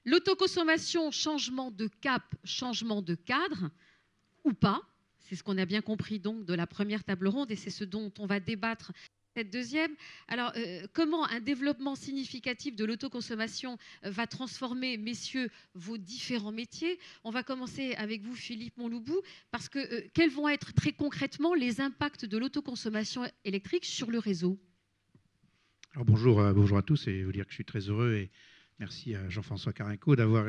L'autoconsommation, changement de cap, changement de cadre ou pas. C'est ce qu'on a bien compris donc de la première table ronde et c'est ce dont on va débattre cette deuxième. Alors, comment un développement significatif de l'autoconsommation va transformer, messieurs, vos différents métiers? On va commencer avec vous, Philippe Montloubou, parce que quels vont être très concrètement les impacts de l'autoconsommation électrique sur le réseau? Alors bonjour à tous et vous dire que je suis très heureux et merci à Jean-François Carinco d'avoir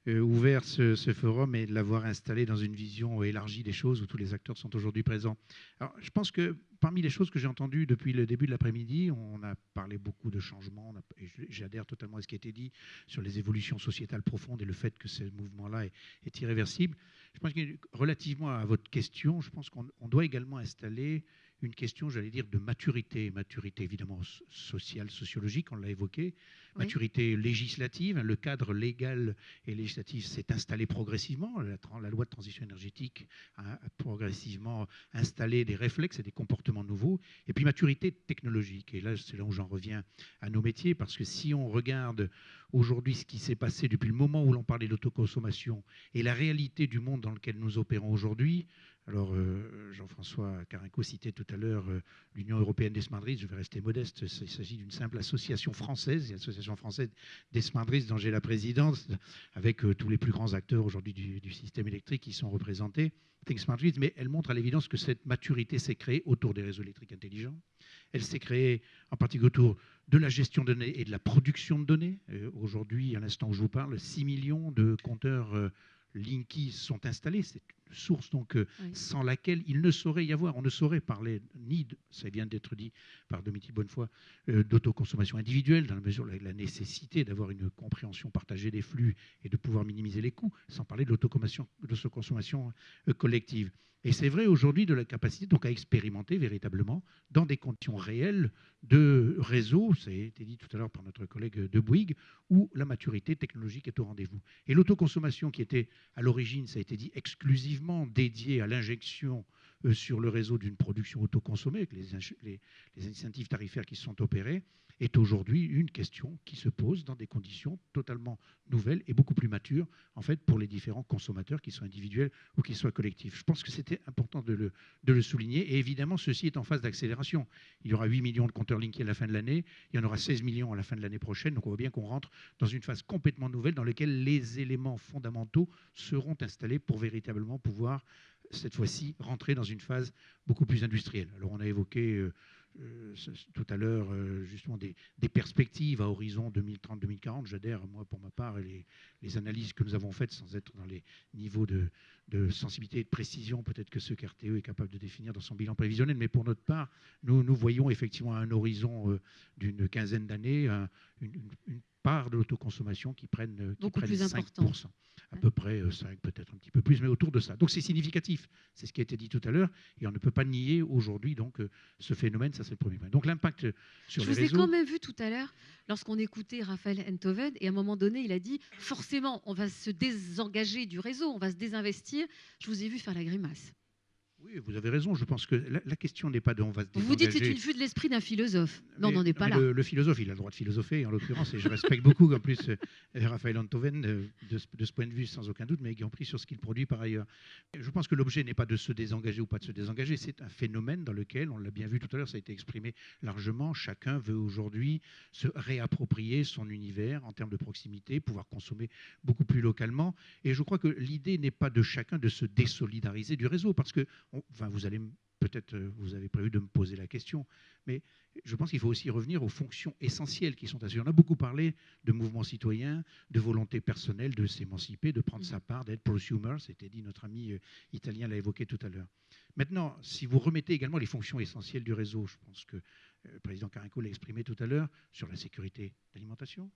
ouvert ce forum et de l'avoir installé dans une vision élargie des choses où tous les acteurs sont aujourd'hui présents. Alors, je pense que parmi les choses que j'ai entendues depuis le début de l'après-midi, on a parlé beaucoup de changements, et j'adhère totalement à ce qui a été dit sur les évolutions sociétales profondes et le fait que ce mouvement-là est irréversible. Je pense que relativement à votre question, je pense qu'on doit également installer une question, j'allais dire, de maturité. Maturité évidemment sociale, sociologique, on l'a évoqué. Oui. Maturité législative, le cadre légal et législatif s'est installé progressivement. La loi de transition énergétique a progressivement installé des réflexes et des comportements nouveaux. Et puis maturité technologique. Et là, c'est là où j'en reviens à nos métiers, parce que si on regarde aujourd'hui ce qui s'est passé depuis le moment où l'on parlait d'autoconsommation et la réalité du monde dans lequel nous opérons aujourd'hui, alors, Jean-François Carinco citait tout à l'heure l'Union européenne des smart grids. Je vais rester modeste. Il s'agit d'une simple association française, l'association française des smart grids dont j'ai la présidence, avec tous les plus grands acteurs aujourd'hui du système électrique qui sont représentés. Think Smart Grids, mais elle montre à l'évidence que cette maturité s'est créée autour des réseaux électriques intelligents. Elle s'est créée en particulier autour de la gestion de données et de la production de données. Aujourd'hui, à l'instant où je vous parle, 6 millions de compteurs Linky sont installés. C'est une source donc oui, sans laquelle il ne saurait y avoir, on ne saurait parler ni, ça vient d'être dit par Dominique Bonnefoy, d'autoconsommation individuelle, dans la mesure de la nécessité d'avoir une compréhension partagée des flux et de pouvoir minimiser les coûts, sans parler de l'autoconsommation collective. Et c'est vrai aujourd'hui de la capacité donc à expérimenter véritablement dans des conditions réelles de réseau, ça a été dit tout à l'heure par notre collègue de Bouygues, où la maturité technologique est au rendez-vous. Et l'autoconsommation qui était à l'origine, ça a été dit, exclusivement dédiée à l'injection sur le réseau d'une production autoconsommée, avec les incentives tarifaires qui sont opérés, est aujourd'hui une question qui se pose dans des conditions totalement nouvelles et beaucoup plus matures, en fait, pour les différents consommateurs, qu'ils soient individuels ou qu'ils soient collectifs. Je pense que c'était important de le souligner. Et évidemment, ceci est en phase d'accélération. Il y aura 8 millions de compteurs Linky à la fin de l'année. Il y en aura 16 millions à la fin de l'année prochaine. Donc on voit bien qu'on rentre dans une phase complètement nouvelle dans laquelle les éléments fondamentaux seront installés pour véritablement pouvoir, cette fois-ci, rentrer dans une phase beaucoup plus industrielle. Alors on a évoqué tout à l'heure justement des perspectives à horizon 2030-2040. J'adhère, moi, pour ma part, et les analyses que nous avons faites, sans être dans les niveaux de sensibilité et de précision peut-être que ce qu'RTE est capable de définir dans son bilan prévisionnel, mais pour notre part, nous voyons effectivement à un horizon d'une quinzaine d'années une part de l'autoconsommation qui prennent 5%, à peu près 5, peut-être un petit peu plus, mais autour de ça. Donc c'est significatif, c'est ce qui a été dit tout à l'heure, et on ne peut pas nier aujourd'hui donc ce phénomène, ça c'est le premier point. Donc l'impact sur les réseaux... Je vous ai quand même vu tout à l'heure, lorsqu'on écoutait Raphaël Enthoven, et à un moment donné, il a dit, forcément, on va se désengager du réseau, on va se désinvestir. Je vous ai vu faire la grimace. Oui, vous avez raison. Je pense que la question n'est pas de on va se désengager. Vous dites que c'est une vue de l'esprit d'un philosophe. Non, on n'en est pas là. Le philosophe, il a le droit de philosopher, en l'occurrence, et je respecte beaucoup, en plus, Raphaël Enthoven, de ce point de vue, sans aucun doute, mais y compris sur ce qu'il produit par ailleurs. Je pense que l'objet n'est pas de se désengager ou pas de se désengager, c'est un phénomène dans lequel, on l'a bien vu tout à l'heure, ça a été exprimé largement, chacun veut aujourd'hui se réapproprier son univers en termes de proximité, pouvoir consommer beaucoup plus localement. Et je crois que l'idée n'est pas de chacun de se désolidariser du réseau, parce que enfin, vous allez peut-être, vous avez prévu de me poser la question, mais je pense qu'il faut aussi revenir aux fonctions essentielles qui sont assurées. On a beaucoup parlé de mouvements citoyens, de volonté personnelle de s'émanciper, de prendre sa part, d'être prosumer, c'était dit, notre ami italien l'a évoqué tout à l'heure. Maintenant, si vous remettez également les fonctions essentielles du réseau, je pense que le président Carinco l'a exprimé tout à l'heure, sur la sécurité d'alimentation,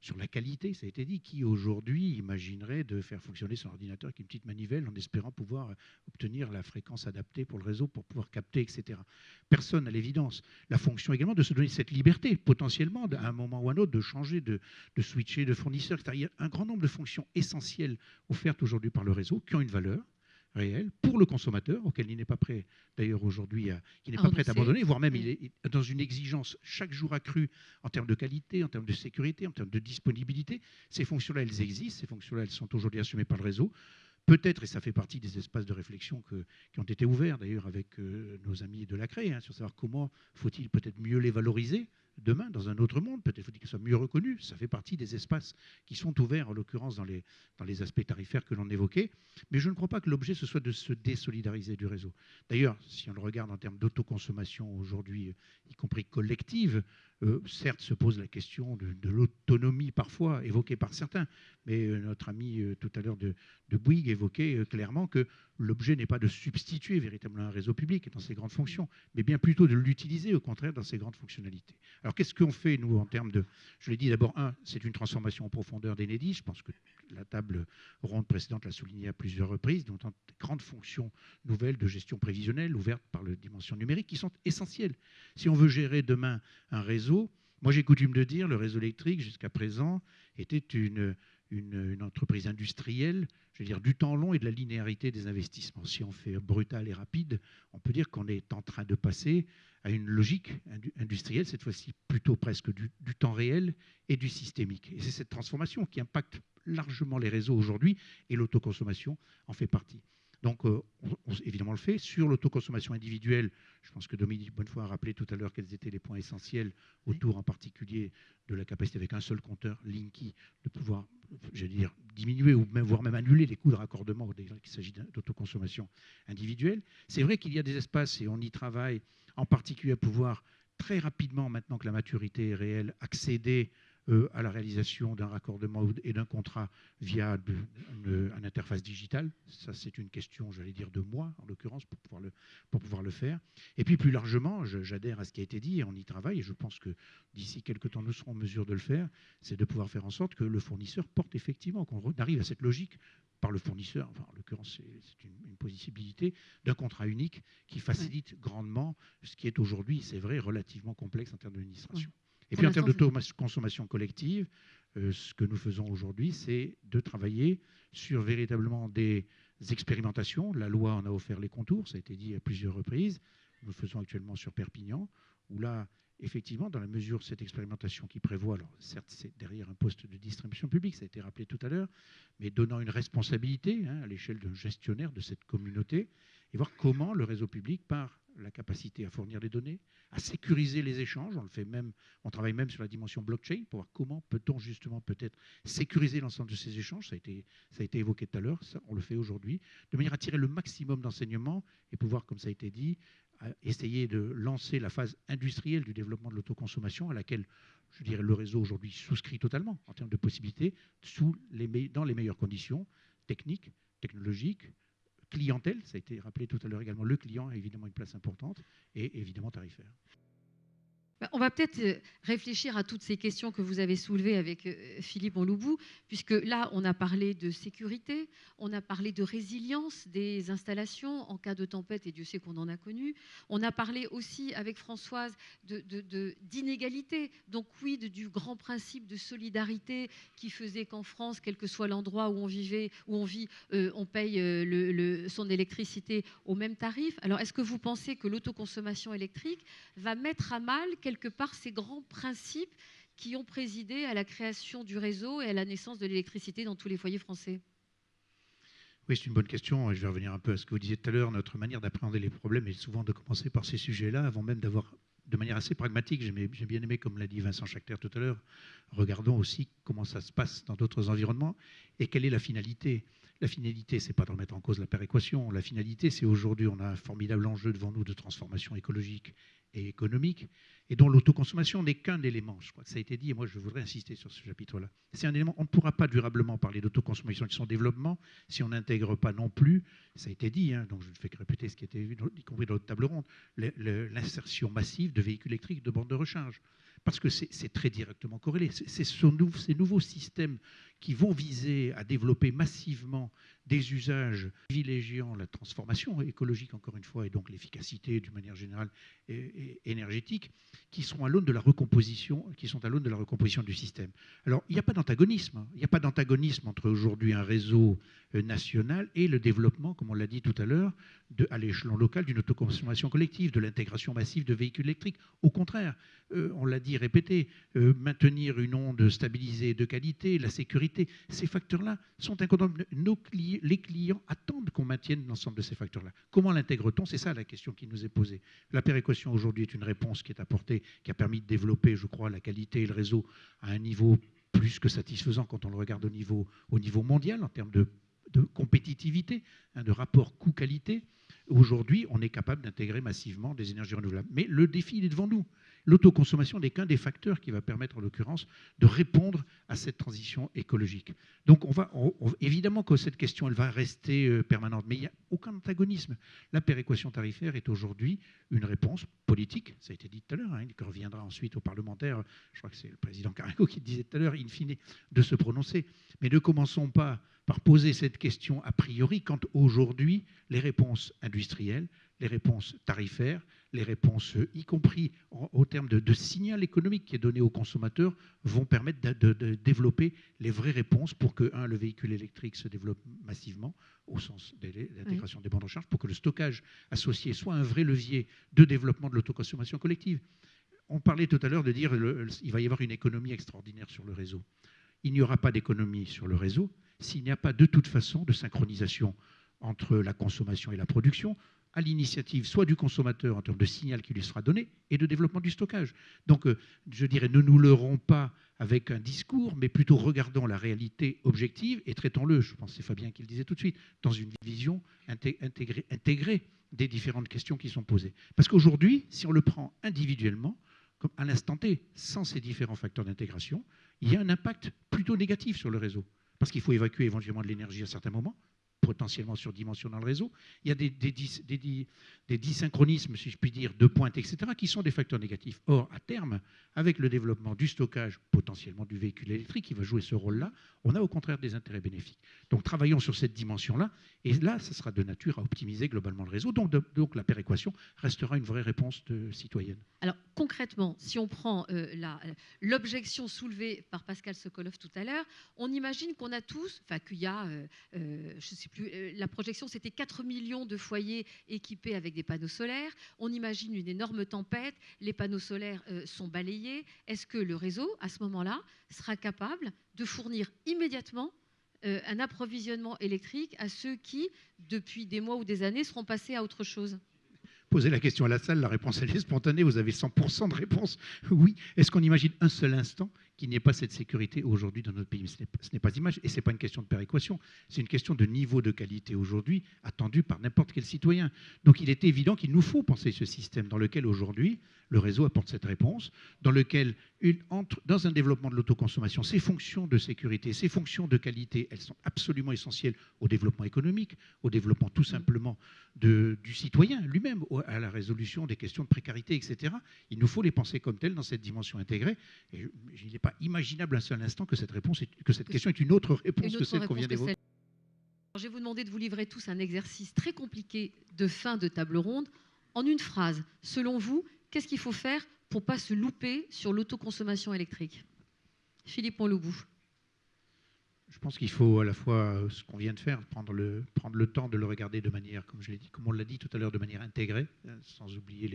sur la qualité, ça a été dit, qui aujourd'hui imaginerait de faire fonctionner son ordinateur avec une petite manivelle en espérant pouvoir obtenir la fréquence adaptée pour le réseau, pour pouvoir capter, etc. Personne, à l'évidence. La fonction également de se donner cette liberté, potentiellement, à un moment ou à un autre, de changer, de switcher de fournisseur, etc. Il y a un grand nombre de fonctions essentielles offertes aujourd'hui par le réseau qui ont une valeur, réel pour le consommateur, auquel il n'est pas prêt d'ailleurs aujourd'hui, qui n'est pas prêt à abandonner, voire même il est dans une exigence chaque jour accrue en termes de qualité, en termes de sécurité, en termes de disponibilité. Ces fonctions-là, elles existent, ces fonctions-là, elles sont aujourd'hui assumées par le réseau. Peut-être, et ça fait partie des espaces de réflexion qui ont été ouverts d'ailleurs avec nos amis de la CRE, sur savoir comment faut-il peut-être mieux les valoriser demain dans un autre monde, peut-être faut-il qu'ils soient mieux reconnus. Ça fait partie des espaces qui sont ouverts, en l'occurrence dans les aspects tarifaires que l'on évoquait. Mais je ne crois pas que l'objet, ce soit de se désolidariser du réseau. D'ailleurs, si on le regarde en termes d'autoconsommation aujourd'hui, y compris collective, certes se pose la question de l'autonomie parfois évoquée par certains, mais notre ami tout à l'heure de Bouygues évoquait clairement que l'objet n'est pas de substituer véritablement un réseau public dans ses grandes fonctions, mais bien plutôt de l'utiliser au contraire dans ses grandes fonctionnalités. Alors qu'est-ce qu'on fait nous en termes de... Je l'ai dit d'abord, c'est une transformation en profondeur d'Enedis. Je pense que la table ronde précédente l'a souligné à plusieurs reprises, dont des grandes fonctions nouvelles de gestion prévisionnelle ouvertes par la dimension numérique qui sont essentielles. Si on veut gérer demain un réseau, moi j'ai coutume de dire, le réseau électrique jusqu'à présent était une entreprise industrielle, je veux dire, du temps long et de la linéarité des investissements. Si on fait brutal et rapide, on peut dire qu'on est en train de passer à une logique industrielle, cette fois-ci plutôt presque du temps réel et du systémique. Et c'est cette transformation qui impacte largement les réseaux aujourd'hui, et l'autoconsommation en fait partie. Donc, évidemment, on le fait. Sur l'autoconsommation individuelle, je pense que Dominique Bonnefoy a rappelé tout à l'heure quels étaient les points essentiels autour, en particulier, de la capacité avec un seul compteur, Linky, de pouvoir, j'allais dire, diminuer ou même, voire même annuler les coûts de raccordement dès qu'il s'agit d'autoconsommation individuelle. C'est vrai qu'il y a des espaces, et on y travaille, en particulier à pouvoir très rapidement, maintenant que la maturité est réelle, accéder à la réalisation d'un raccordement et d'un contrat via une interface digitale. Ça, c'est une question, j'allais dire, de mois, en l'occurrence, pour pouvoir le faire. Et puis, plus largement, j'adhère à ce qui a été dit, et on y travaille, et je pense que d'ici quelques temps, nous serons en mesure de le faire, c'est de pouvoir faire en sorte que le fournisseur porte effectivement, qu'on arrive à cette logique par le fournisseur, enfin, en l'occurrence, c'est une possibilité d'un contrat unique qui facilite grandement ce qui est aujourd'hui, c'est vrai, relativement complexe en termes d'administration. Et puis en termes d'autoconsommation collective, ce que nous faisons aujourd'hui, c'est de travailler sur véritablement des expérimentations. La loi en a offert les contours, ça a été dit à plusieurs reprises. Nous le faisons actuellement sur Perpignan, où là, effectivement, dans la mesure de cette expérimentation qui prévoit, alors certes c'est derrière un poste de distribution publique, ça a été rappelé tout à l'heure, mais donnant une responsabilité à l'échelle d'un gestionnaire de cette communauté, et voir comment le réseau public, par la capacité à fournir les données, à sécuriser les échanges, on travaille même sur la dimension blockchain pour voir comment peut-on justement peut-être sécuriser l'ensemble de ces échanges, ça a été évoqué tout à l'heure, on le fait aujourd'hui, de manière à tirer le maximum d'enseignements et pouvoir, comme ça a été dit, essayer de lancer la phase industrielle du développement de l'autoconsommation à laquelle, je dirais, le réseau aujourd'hui souscrit totalement en termes de possibilités, dans les meilleures conditions techniques, technologiques, clientèle, ça a été rappelé tout à l'heure également, le client a évidemment une place importante, et évidemment tarifaire. On va peut-être réfléchir à toutes ces questions que vous avez soulevées avec Philippe Onloubou, puisque là, on a parlé de sécurité, on a parlé de résilience des installations en cas de tempête, et Dieu sait qu'on en a connu. On a parlé aussi avec Françoise d'inégalité, donc du grand principe de solidarité qui faisait qu'en France, quel que soit l'endroit où on vit, on paye son électricité au même tarif. Alors, est-ce que vous pensez que l'autoconsommation électrique va mettre à mal quelque part ces grands principes qui ont présidé à la création du réseau et à la naissance de l'électricité dans tous les foyers français? Oui, c'est une bonne question. Je vais revenir un peu à ce que vous disiez tout à l'heure. Notre manière d'appréhender les problèmes est souvent de commencer par ces sujets-là, avant même d'avoir, de manière assez pragmatique, j'ai bien aimé, comme l'a dit Vincent Schacter tout à l'heure, regardons aussi comment ça se passe dans d'autres environnements et quelle est la finalité. La finalité, ce n'est pas de remettre en cause la péréquation. La finalité, c'est aujourd'hui, on a un formidable enjeu devant nous de transformation écologique et économique, et dont l'autoconsommation n'est qu'un élément. Je crois que ça a été dit, et moi je voudrais insister sur ce chapitre-là. C'est un élément, on ne pourra pas durablement parler d'autoconsommation et de son développement si on n'intègre pas non plus, ça a été dit, donc je ne fais que répéter ce qui a été vu, y compris dans notre table ronde, l'insertion massive de véhicules électriques, de bornes de recharge. Parce que c'est très directement corrélé. C'est ces nouveaux systèmes qui vont viser à développer massivement des usages privilégiant la transformation écologique, encore une fois, et donc l'efficacité d'une manière générale et énergétique, qui sont à l'aune de la recomposition, du système. Alors, il n'y a pas d'antagonisme. Il n'y a pas d'antagonisme entre aujourd'hui un réseau national et le développement, comme on l'a dit tout à l'heure, à l'échelon local d'une autoconsommation collective, de l'intégration massive de véhicules électriques. Au contraire, on l'a dit, répété, maintenir une onde stabilisée de qualité, la sécurité, ces facteurs-là sont incontournables. Les clients attendent qu'on maintienne l'ensemble de ces facteurs-là. Comment l'intègre-t-on? C'est ça la question qui nous est posée. La péréquation aujourd'hui est une réponse qui est apportée, qui a permis de développer, je crois, la qualité et le réseau à un niveau plus que satisfaisant quand on le regarde au niveau mondial en termes de compétitivité, de rapport coût-qualité. Aujourd'hui, on est capable d'intégrer massivement des énergies renouvelables. Mais le défi, il est devant nous. L'autoconsommation n'est qu'un des facteurs qui va permettre, en l'occurrence, de répondre à cette transition écologique. Donc, évidemment que cette question, elle va rester permanente, mais il n'y a aucun antagonisme. La péréquation tarifaire est aujourd'hui une réponse politique, ça a été dit tout à l'heure, qui reviendra ensuite aux parlementaires, je crois que c'est le président Carrego qui le disait tout à l'heure, in fine, de se prononcer. Mais ne commençons pas par poser cette question a priori quand aujourd'hui, les réponses industrielles, les réponses tarifaires, les réponses, y compris au terme de signal économique qui est donné aux consommateurs, vont permettre de développer les vraies réponses pour que, le véhicule électrique se développe massivement, au sens de l'intégration des bandes de recharge, pour que le stockage associé soit un vrai levier de développement de l'autoconsommation collective. On parlait tout à l'heure de dire qu'il va y avoir une économie extraordinaire sur le réseau. Il n'y aura pas d'économie sur le réseau s'il n'y a pas de toute façon de synchronisation entre la consommation et la production, à l'initiative soit du consommateur en termes de signal qui lui sera donné et de développement du stockage. Donc, je dirais, ne nous leurrons pas avec un discours, mais plutôt regardons la réalité objective et traitons-le, je pense que c'est Fabien qui le disait tout de suite, dans une vision intégrée des différentes questions qui sont posées. Parce qu'aujourd'hui, si on le prend individuellement, comme à l'instant T, sans ces différents facteurs d'intégration, il y a un impact plutôt négatif sur le réseau. Parce qu'il faut évacuer éventuellement de l'énergie à certains moments, potentiellement surdimensionnant le réseau. Il y a des dysynchronismes, si je puis dire, de pointe, etc., qui sont des facteurs négatifs. Or, à terme, avec le développement du stockage, potentiellement du véhicule électrique qui va jouer ce rôle-là, on a au contraire des intérêts bénéfiques. Donc, travaillons sur cette dimension-là, et là, ça sera de nature à optimiser globalement le réseau. Donc la péréquation restera une vraie réponse citoyenne. Alors, concrètement, si on prend l'objection soulevée par Pascal Sokolov tout à l'heure, on imagine qu'on a tous, enfin qu'il y a, je ne sais plus, la projection c'était 4 millions de foyers équipés avec des panneaux solaires. On imagine une énorme tempête, les panneaux solaires sont balayés. Est-ce que le réseau, à ce moment-là, sera capable de fournir immédiatement un approvisionnement électrique à ceux qui, depuis des mois ou des années, seront passés à autre chose? Posez la question à la salle, la réponse elle est spontanée, vous avez 100% de réponse. Oui. Est-ce qu'on imagine un seul instant qu'il n'y ait pas cette sécurité aujourd'hui dans notre pays? Ce n'est pas image, et ce n'est pas une question de péréquation, c'est une question de niveau de qualité aujourd'hui attendu par n'importe quel citoyen. Donc il est évident qu'il nous faut penser ce système dans lequel aujourd'hui le réseau apporte cette réponse, dans lequel, dans un développement de l'autoconsommation, ces fonctions de sécurité, ces fonctions de qualité, elles sont absolument essentielles au développement économique, au développement tout simplement du citoyen lui-même, à la résolution des questions de précarité, etc. Il nous faut les penser comme telles dans cette dimension intégrée. Et il n'est pas imaginable un seul instant que cette question est une autre réponse que celle qu'on vient d'évoquer. Je vais vous demander de vous livrer tous un exercice très compliqué de fin de table ronde. En une phrase, selon vous, qu'est-ce qu'il faut faire pour ne pas se louper sur l'autoconsommation électrique? Philippe Monloubou. Je pense qu'il faut à la fois ce qu'on vient de faire, prendre le temps de le regarder de manière, comme on l'a dit tout à l'heure, de manière intégrée, sans oublier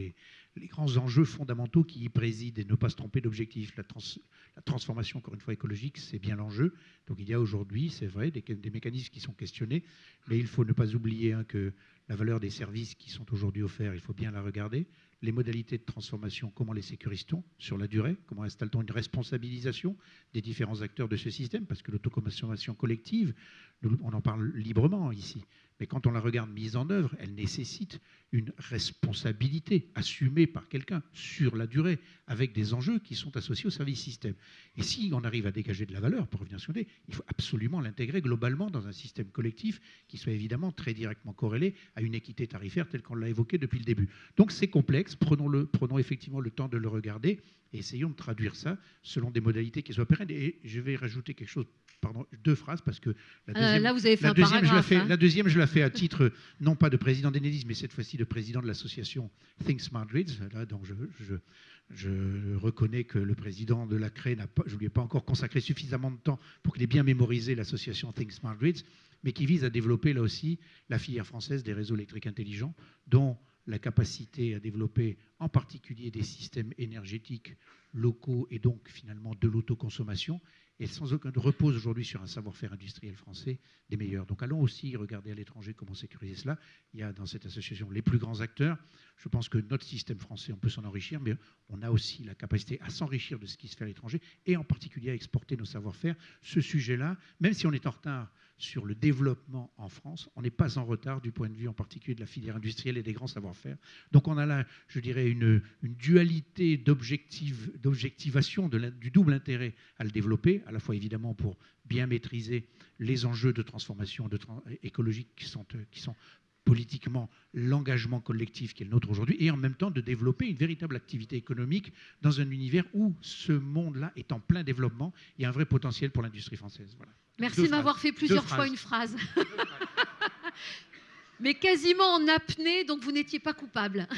les grands enjeux fondamentaux qui y président et ne pas se tromper d'objectif. La transformation, encore une fois, écologique, c'est bien l'enjeu. Donc il y a aujourd'hui, c'est vrai, des mécanismes qui sont questionnés, mais il faut ne pas oublier que la valeur des services qui sont aujourd'hui offerts, il faut bien la regarder. Les modalités de transformation, comment les sécurise-t-on sur la durée? Comment installe-t-on une responsabilisation des différents acteurs de ce système? Parce que l'autoconsommation collective, on en parle librement ici, mais quand on la regarde mise en œuvre, elle nécessite une responsabilité assumée par quelqu'un sur la durée, avec des enjeux qui sont associés au service système. Et si on arrive à dégager de la valeur, pour revenir sur l'idée, il faut absolument l'intégrer globalement dans un système collectif qui soit évidemment très directement corrélé à une équité tarifaire telle qu'on l'a évoqué depuis le début. Donc c'est complexe, prenons effectivement le temps de le regarder et essayons de traduire ça selon des modalités qui soient pérennes. Et je vais rajouter quelque chose, pardon, 2 phrases, parce que la deuxième, là, vous avez fait un paragraphe. la deuxième, je la fais à titre, non pas de président d'Enedis, mais cette fois-ci de président de l'association Think Smart Grids. Là, donc je reconnais que le président de la CRE, je ne lui ai pas encore consacré suffisamment de temps pour qu'il ait bien mémorisé l'association Think Smart Grids, mais qui vise à développer là aussi la filière française des réseaux électriques intelligents, dont la capacité à développer en particulier des systèmes énergétiques locaux et donc finalement de l'autoconsommation, et sans aucun repose aujourd'hui sur un savoir-faire industriel français des meilleurs. Donc allons aussi regarder à l'étranger comment sécuriser cela. Il y a dans cette association les plus grands acteurs. Je pense que notre système français, on peut s'en enrichir, mais on a aussi la capacité à s'enrichir de ce qui se fait à l'étranger et en particulier à exporter nos savoir-faire. Ce sujet-là, même si on est en retard sur le développement en France, on n'est pas en retard du point de vue en particulier de la filière industrielle et des grands savoir-faire. Donc on a là, je dirais, une dualité d'objectivation du double intérêt à le développer, à la fois évidemment pour bien maîtriser les enjeux de transformation écologique qui sont politiquement l'engagement collectif qui est le nôtre aujourd'hui, et en même temps de développer une véritable activité économique dans un univers où ce monde-là est en plein développement. Il y a un vrai potentiel pour l'industrie française. Voilà. Merci de m'avoir fait plusieurs fois une phrase. Mais quasiment en apnée, donc vous n'étiez pas coupable.